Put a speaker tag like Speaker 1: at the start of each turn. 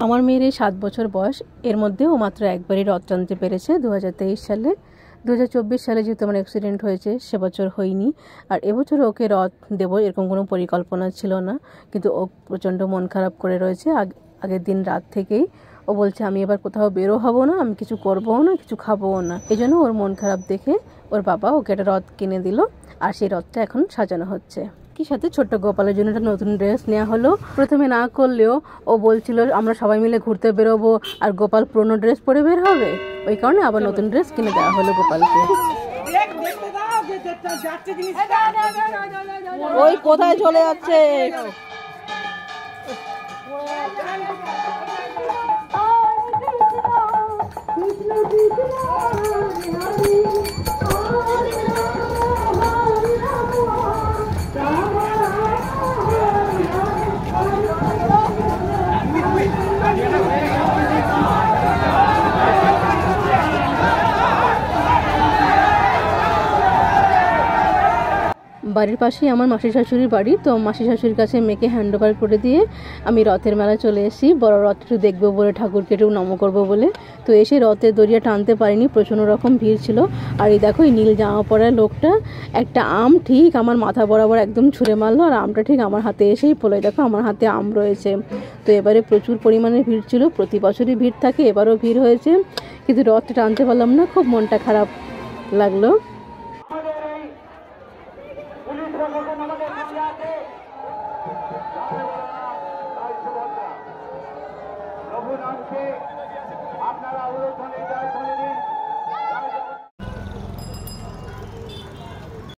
Speaker 1: আমার মেয়ের এই 7 বছর বয়স, এর মধ্যে ও মাত্র একবারই রথ টানতে পেরেছে 2023 সালে। 2024 সালে যেহেতু আমার অ্যাক্সিডেন্ট হয়েছে, সে বছর হয়নি। আর এবছর ওকে রথ দেবো এরকম কোনো পরিকল্পনা ছিল না, কিন্তু ও প্রচণ্ড মন খারাপ করে রয়েছে আগের দিন রাত থেকেই। ও বলছে আমি এবার কোথাও বেরো হবো না, আমি কিছু করবও না, কিছু খাবও না। এই জন্য ওর মন খারাপ দেখে ওর বাবা ওকে একটা রথ কিনে দিল, আর সেই রথটা এখন সাজানো হচ্ছে। কি সাথে ছোট্ট গোপালের জন্য একটা নতুন ড্রেস নেওয়া হলো। প্রথমে না করলেও ও বলছিল আমরা সবাই মিলে ঘুরতে বেরোবো, আর গোপাল পুরনো ড্রেস পরে বের হবে, ওই কারণে আবার নতুন ড্রেস কিনে দেওয়া হলো গোপালকে। ওই কোথায় চলে যাচ্ছে? বাড়ির পাশেই আমার মাসি শাশুড়ির বাড়ি, তো মাসি শাশুড়ির কাছে মেয়েকে হ্যান্ড ওভার করে দিয়ে আমি রথের মেলায় চলে এসেছি। বড় রথ একটু দেখবো বলে, ঠাকুরকে একটু নম করবো বলে। তো এসে রথের দড়িয়া টানতে পারিনি, প্রচণ্ড রকম ভিড় ছিল। আর এই দেখো, এই নীল জামা পরা লোকটা একটা আম ঠিক আমার মাথা বরাবর একদম ছুঁড়ে মারলো, আর আমটা ঠিক আমার হাতে এসেই পড়লো। দেখো আমার হাতে আম রয়েছে। তো এবারে প্রচুর পরিমাণে ভিড় ছিল, প্রতি বছরই ভিড় থাকে, এবারও ভিড় হয়েছে, কিন্তু রথটা টানতে পারলাম না, খুব মনটা খারাপ লাগলো।
Speaker 2: আপনারা